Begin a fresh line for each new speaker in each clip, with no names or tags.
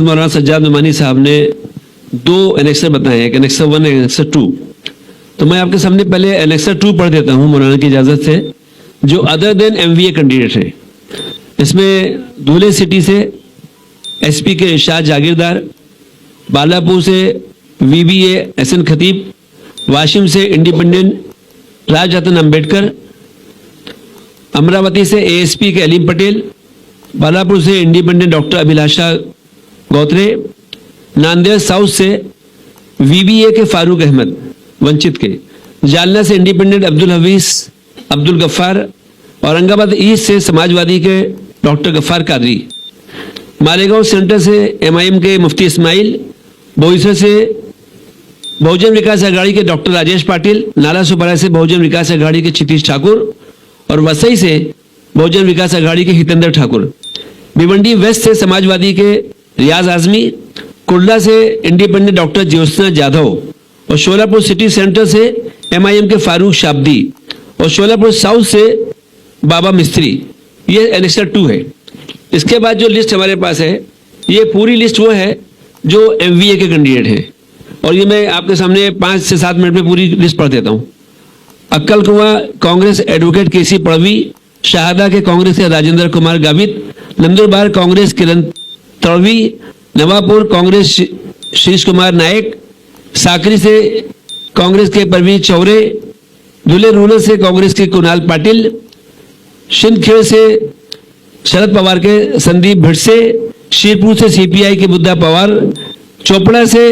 मौलाना सज्जाद नुमानी साहब ने दो एनेक्सर बताए हैं, एक एनेक्सर 1 एनेक्सर 2। तो मैं आपके सामने पहले एनेक्सर 2 पढ़ देता हूं मौलाना की इजाजत से, जो अदर देन एमवीए कैंडिडेट है। इसमें धुले सिटी से एसपी के इरशाद जागीरदार, बालापुर से वीबीए एहसन खतीब, वाशिम से इंडिपेंडेंट राज रतन अम्बेडकर, अमरावती से एएसपी के अलीम पटेल, बालापुर से इंडिपेंडेंट डॉक्टर अभिलाषा गौत्रे, नांदेड़ साउथ से वीबीए के फारूक अहमद वंचित के, जालना से इंडिपेंडेंट अब्दुल हफीज अब्दुल गफ्फार, औरंगाबाद ईस्ट से समाजवादी के डॉक्टर गफ्फार कादरी, मालेगांव सेंटर से एमआईएम के मुफ्ती इस्माइल, बोईसर से बहुजन विकास अघाड़ी के डॉक्टर राजेश पाटिल, नाला सुपारा से बहुजन विकास अघाड़ी के क्षितिज ठाकुर और वसई से बहुजन विकास अघाड़ी के हितेंद्र ठाकुर, भिवंडी वेस्ट से समाजवादी के रियाज आजमी, कुर्ला से इंडिपेंडेंट डॉक्टर ज्योत्सना जाधव और शोलापुर सिटी सेंटर से एमआईएम के फारूक शाब्दी और शोलापुर साउथ से बाबा मिस्त्री। ये एनेक्सर 2 है। इसके बाद जो लिस्ट हमारे पास है, ये पूरी लिस्ट वो है जो एमवीए के कैंडिडेट हैं, और ये मैं आपके सामने 5 से 7 मिनट में पूरी लिस्ट पढ़ देता हूँ। अक्कल कुआं कांग्रेस एडवोकेट केसी पड़वी, शाहदा के कांग्रेस के राजेंद्र कुमार गावित, नंदुरबार कांग्रेस किरण तड़वी, नवापुर कांग्रेस शीश कुमार नायक, साकरी से कांग्रेस के परवीन चौरे, धुले रूरल से कांग्रेस के कुणाल पाटिल, शिंदखेड़ से शरद पवार के संदीप भिड़से, शिरपुर से सीपीआई के बुद्धा पवार, चोपड़ा से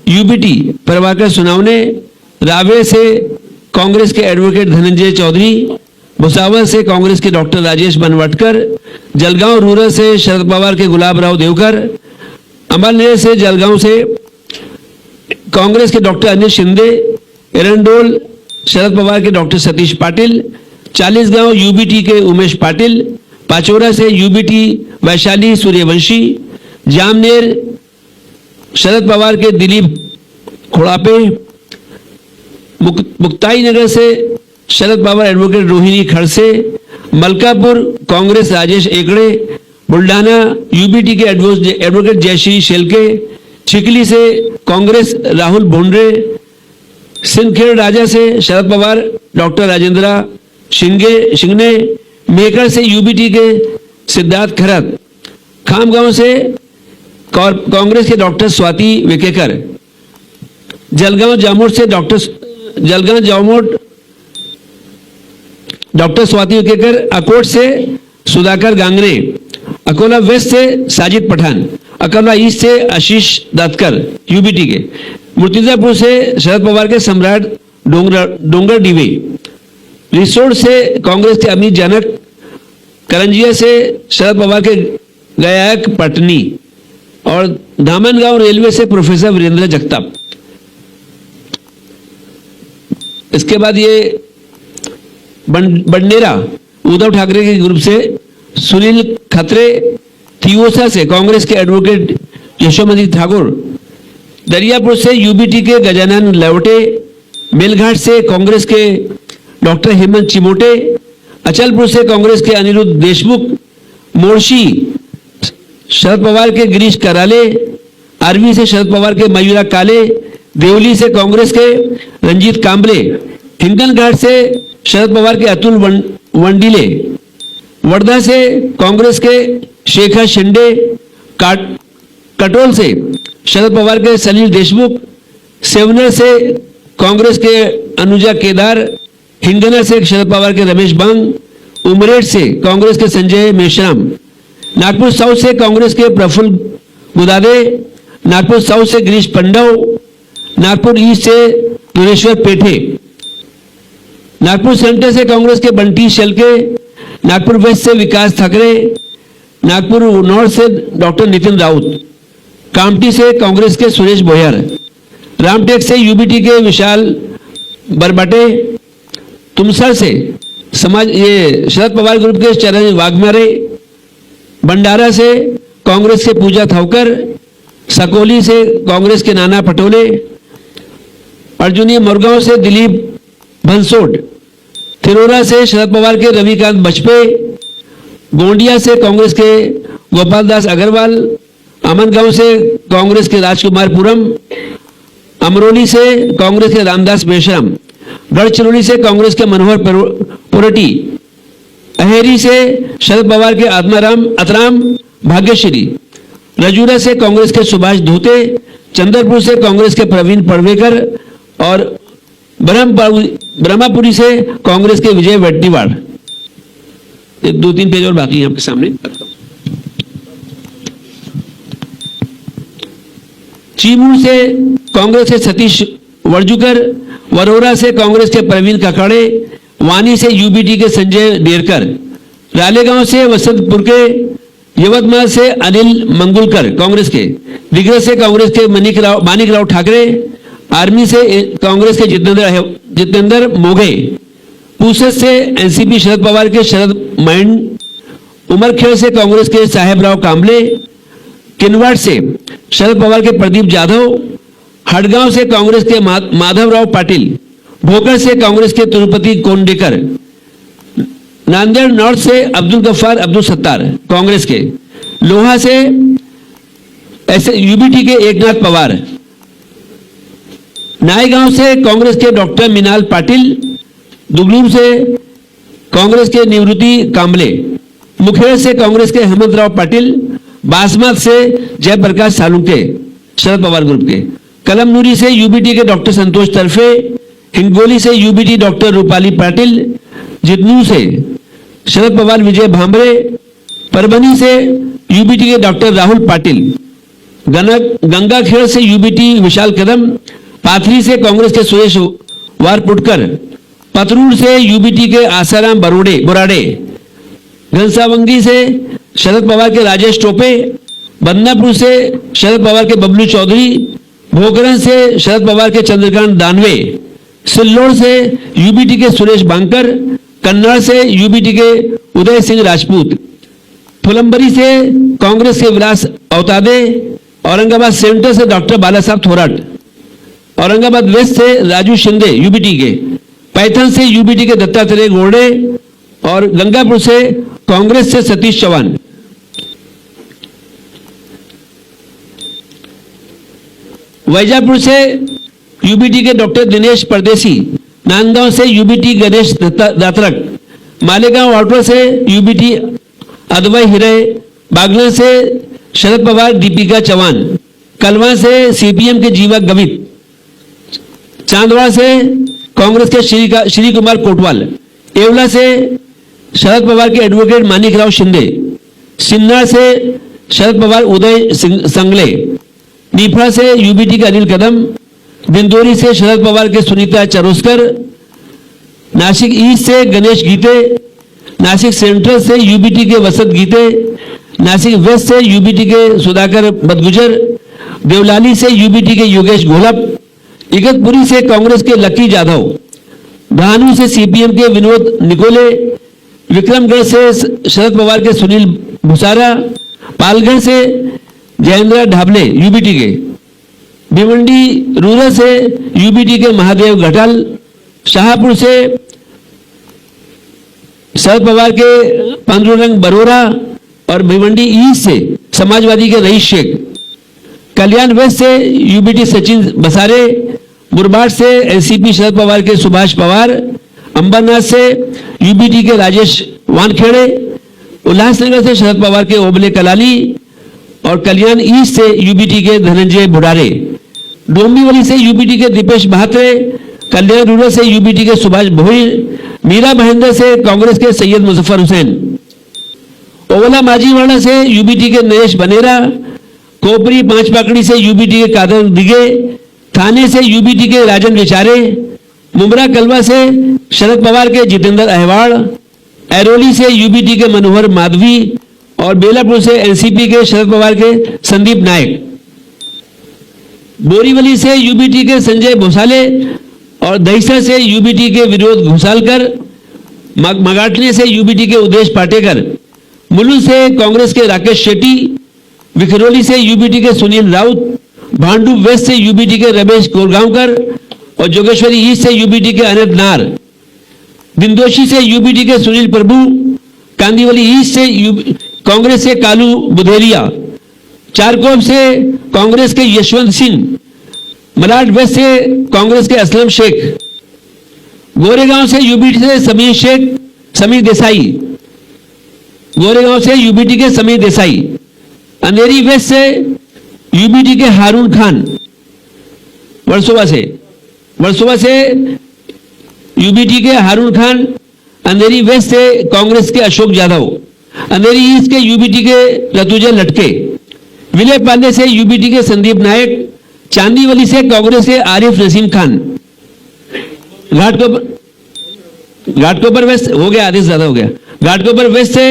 यूबीटी प्रभाकर सुनावने, रावे से कांग्रेस के एडवोकेट धनंजय चौधरी, भुसावल से कांग्रेस के डॉक्टर राजेश बनवटकर, जलगांव रूरल से शरद पवार के गुलाब राव देवकर, अमलनेर से जलगांव से कांग्रेस के डॉक्टर अनिल शिंदे, एरंडोल शरद पवार के डॉक्टर सतीश पाटिल, चालीसगांव यूबीटी के उमेश पाटिल, पाचोरा से यूबीटी वैशाली सूर्यवंशी, जामनेर शरद पवार के दिलीप खोड़ापे, मुक्ताई नगर से शरद पवार एडवोकेट रोहिणी खड़से, मलकापुर कांग्रेस राजेश एकड़े, बुल्ढाना यूबीटी के एडवोकेट जयश्री शेलके, चिकली से कांग्रेस राहुल भोंडरे, सिंदखेड़ राजा से शरद पवार डॉक्टर राजेंद्र शिंगने, मेकर से यूबीटी के सिद्धार्थ खरत, खामगांव से कांग्रेस के डॉक्टर स्वाति विकेकर, जलगांव जामोद से डॉक्टर स्वाति विकेकर, अकोट से सुधाकर गांगरे, अकोला वेस्ट से साजिद पठान, अकोला ईस्ट से आशीष दातकर यूबीटी के, मुर्तिजापुर से शरद पवार के सम्राट डोंगर डीवे, रिसोड से कांग्रेस के अमित जनक, करंजिया से शरद पवार के गायक पटनी और धामनगांव रेलवे से प्रोफेसर वीरेंद्र जगताप। इसके बाद ये बंडेरा उद्धव ठाकरे के ग्रुप से सुनील खत्रे, थियोसा से कांग्रेस के एडवोकेट यशोमती ठाकुर, दरियापुर से यूबीटी के गजानन लवटे, मेलघाट से कांग्रेस के डॉक्टर हेमंत चिमोटे, अचलपुर से कांग्रेस के अनिरुद्ध देशमुख, मोर्शी शरद पवार के गिरीश कराले, आरवी से शरद पवार के मयूरा काले, देवली से कांग्रेस के रंजीत कांबले, हिंगनघाट से शरद पवार के अतुल वंडीले, वर्धा से कांग्रेस के शेखर शिंदे, कटोल से शरद पवार के सलील देशमुख, सेवनर से कांग्रेस के अनुजा केदार, हिंगना से शरद पवार के रमेश बांग, उमरेठ से कांग्रेस के संजय मेश्राम, नागपुर साउथ से कांग्रेस के प्रफुल्ल गुदादे, नागपुर साउथ से गिरीश पंडव, नागपुर ईस्ट से दुरेश्वर पेठे, नागपुर सेंटर से कांग्रेस के बंटी शेलके, नागपुर वेस्ट से विकास ठाकरे, नागपुर नॉर्थ से डॉक्टर नितिन राउत, कामठी से कांग्रेस के सुरेश बोयर, रामटेक से यूबीटी के विशाल बरबटे, तुमसर से शरद पवार ग्रुप के चरण वाघमारे, भंडारा से कांग्रेस के पूजा थावकर, सकोली से कांग्रेस के नाना पटोले, अर्जुनी मुरगांव से दिलीप भंसोड, थिरोरा से शरद पवार के रविकांत बचपे, गोंडिया से कांग्रेस के गोपाल दास अग्रवाल, आमनगांव से कांग्रेस के राजकुमार पुरम, अमरोली से कांग्रेस के रामदास मेश्राम, गढ़चिरौली से कांग्रेस के मनोहर पोरटी, अहेरी से शरद पवार के आत्माराम अतराम भाग्यश्री, रजूरा से कांग्रेस के सुभाष धोते, चंद्रपुर से कांग्रेस के प्रवीण पड़वेकर और ब्रह्मापुरी से कांग्रेस के विजय वट्टीवाड़। 2-3 पेज और बाकी हैं आपके सामने। चीमूर से कांग्रेस के सतीश वर्जुकर, वरोरा से कांग्रेस के प्रवीण ककाड़े, वानी से यूबीटी के संजय डेरकर, रालेगांव से वसंतपुर के, यवतमाल से अनिल मंगुलकर कांग्रेस के, दिग्रज से कांग्रेस के मानिकराव ठाकरे, आर्मी से कांग्रेस के जितेंद्र मोघे, पूसद से एनसीपी शरद पवार के शरद माइंड, उमरखेड़ से कांग्रेस के साहेबराव कांबले, किनवाड़ से शरद पवार के प्रदीप जाधव, हड़गांव से कांग्रेस के माधवराव पाटिल, भोकर से कांग्रेस के तिरुपति कोंडेकर, नांदेड़ नॉर्थ से अब्दुल गफ्फार अब्दुल सत्तार कांग्रेस के, लोहा से ऐसे यूबीटी के एकनाथ पवार, नायगांव से कांग्रेस के डॉक्टर मिनाल पाटिल, दुगलूर से कांग्रेस के निवृत्ति कांबले, मुखेड़ से कांग्रेस के हेमंतराव पाटिल, बासमत से जयप्रकाश सालुंके शरद पवार ग्रुप के, कलमनुरी से यूबीटी के डॉक्टर संतोष तरफे, हिंगोली से यूबीटी डॉक्टर रूपाली पाटिल, जितनू से शरद पवार विजय भांबरे, परभनी से यूबीटी के डॉक्टर राहुल पाटिल, गंगाखेड़ से यूबीटी विशाल कदम, पाथरी से कांग्रेस के सुरेश वारपुटकर, पतरूर से यूबीटी के आसाराम बोराडे, घनसावंगी से शरद पवार के राजेश टोपे, बदनापुर से शरद पवार के बबलू चौधरी, भोकरन से शरद पवार के चंद्रकांत दानवे, सिल्लोड़ से यूबीटी के सुरेश बांकर, कन्नड़ से यूबीटी के उदय सिंह राजपूत, फुलंबरी से कांग्रेस के विलास अवतादे, औरंगाबाद सेंटर से डॉक्टर बाला साहब थोराट, औरंगाबाद वेस्ट से राजू शिंदे यूबीटी के, पैथन से यूबीटी के दत्तात्रेय गोड़े और गंगापुर से कांग्रेस से सतीश चौहान। वैजापुर से यूबीटी के डॉक्टर दिनेश परदेसी, नांदगांव से यूबीटी गणेश दात्रक, मालेगांव आउटर से यूबीटी अदवई हिरे, बागला से शरद पवार दीपिका चौहान, कलवा से सीपीएम के जीवा गवित, चांदवाड़ से कांग्रेस के श्री कुमार कोटवाल, एवला से शरद पवार के एडवोकेट मानिकराव शिंदे, सिन्नार से शरद पवार उदय संगले, नीफा से यूबीटी के अनिल कदम, दिंदोरी से शरद पवार के सुनीता चरोस्कर, नासिक ईस्ट से गणेश गीते, नासिक सेंट्रल से यूबीटी के वसंत गीते, नासिक वेस्ट से यूबीटी के सुधाकर बदगुजर, देवलाली से यूबीटी के योगेश घोलप, इगतपुरी से कांग्रेस के लकी जाधव, भानु से सीपीएम के विनोद निकोले, विक्रमगढ़ से शरद पवार के सुनील भुसारा, पालगढ़ से जयेंद्र ढाबले यूबीटी के, भिवंडी रूरल से यूबीटी के महादेव घटाल, शाहपुर से शरद पवार के पांडुरंग बरोरा और भिवंडी ईस्ट से समाजवादी के रईस शेख, कल्याण वेस्ट से यूबीटी सचिन बसारे, मुरबाड से एनसीपी शरद पवार के सुभाष पवार, अंबरनाथ से यूबीटी के राजेश वानखेड़े, उल्लासनगर से शरद पवार के ओबले कलाली और कल्याण ईस्ट से यूबीटी के धनंजय बुढ़ारे, डोंबिवली से यूबीटी के दीपेश बहात्रे, कल्याण रूरल से यूबीटी के सुभाष भोईर, मीरा महेंद्र से कांग्रेस के सैयद मुजफ्फर हुसैन, ओवला माजीवाड़ा से यूबीटी के नरेश बनेरा, कोपरी पांच पाकड़ी से यूबीटी के कादर दिगे, थाने से यूबीटी के राजन विचारे, मुमरा कलवा से शरद पवार के जितेंद्र अहवाड़, एरोली से यूबीटी के मनोहर माधवी और बेलापुर से एनसीपी के शरद पवार के संदीप नायक, बोरीवली से यूबीटी के संजय भोसाले और दहिसर से यूबीटी के विनोद घुसालकर, मगाटने से यूबीटी के उदेश पाटेकर, मुलुंड से कांग्रेस के राकेश शेट्टी, विखरोली से यूबीटी के सुनील राउत, भांडू वेस्ट से यूबीटी के रमेश कोरगांवकर और जोगेश्वरी ईस्ट से यूबीटी के अनंत नार, दिंदोशी से यूबीटी के सुनील प्रभु, कांदीवली ईस्ट से कांग्रेस से कालू बुधेरिया, चारकोप से कांग्रेस के यशवंत सिंह, मलाड वेस्ट से कांग्रेस के असलम शेख, गोरेगांव से यूबीटी से समीर देसाई, गोरेगांव से यूबीटी के समीर देसाई, अंधेरी वेस्ट से यूबीटी के हारून खान, वर्सोवा से यूबीटी के हारून खान, अंधेरी वेस्ट से कांग्रेस के अशोक यादव, अंधेरी ईस्ट के यूबीटी के रतुजा लटके, विले पांडे से यूबीटी के संदीप नायक, चांदीवली से कांग्रेस के आरिफ नसीम खान, घाटकोपर वेस्ट हो गया, आदेश ज्यादा हो गया, घाटकोपर वेस्ट से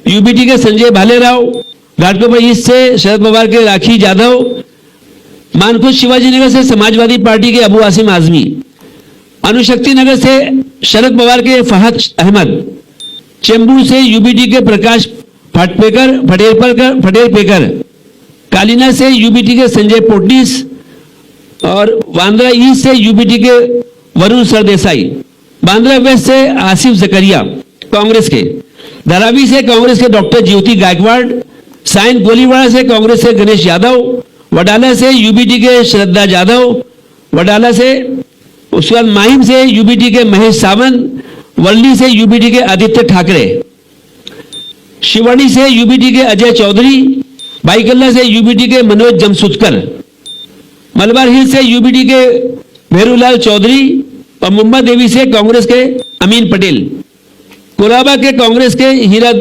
यूबीटी के संजय भालेराव, घाटकोपर ईस्ट से शरद पवार के राखी जाधव, मानखुश शिवाजीनगर से समाजवादी पार्टी के अबू आसिम आजमी, अनुशक्ति नगर से शरद पवार के फहद अहमद, चेंबूर से यूबीटी के प्रकाश फटेरपेकर, कालीना से यूबीटी के संजय पोटनीस और बांद्रा ईस्ट से यूबीटी के वरुण सरदेसाई, बांद्रा वेस्ट से आसिफ जकरिया कांग्रेस के, धारावी से कांग्रेस के डॉक्टर ज्योति गायकवाड़, साइन गोलीवाड़ा से कांग्रेस से गणेश यादव, वडाला से यूबीटी के श्रद्धा जाधव, वडाला से उसके बाद माहिम से यूबीटी के महेश सावंत, वर्ली से यूबीटी के आदित्य ठाकरे, शिवड़ी से यूबीटी के अजय चौधरी, बाईकल्ला से यूबीटी के मनोज जमसुदकर, मलबार हिल से यूबीटी के भेरूलाल चौधरी और मुंबा देवी से कांग्रेस के अमीन पटेल, कोलाबा के कांग्रेस के हीरा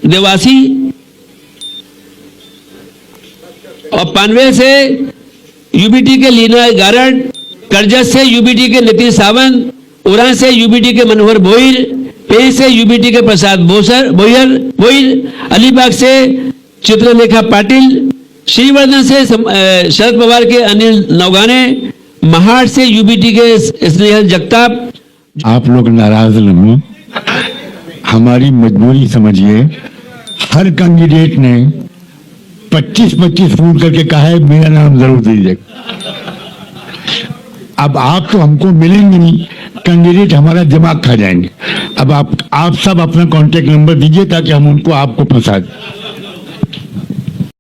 देवासी और पानवेल से यूबीटी के लीना गारड, करजत से यूबीटी के नितिन सावंत, उरा से यूबीटी के मनोहर भोईर, पेश से यूबीटी के प्रसाद भोईर, अलीबाग से चित्रलेखा पाटिल, श्रीवर्धन से शरद पवार के अनिल नौगाने, महाड़ से यूबीटी के स्नेहल जगताप।
आप लोग नाराज न हो, हमारी मजबूरी समझिए। हर कैंडिडेट ने 25-25 फोन करके कहा है मेरा नाम जरूर दीजिए। अब आप तो हमको मिलेंगे नहीं, कैंडिडेट हमारा दिमाग खा जाएंगे। अब आप सब अपना कांटेक्ट नंबर दीजिए ताकि हम उनको आपको फंसा दें।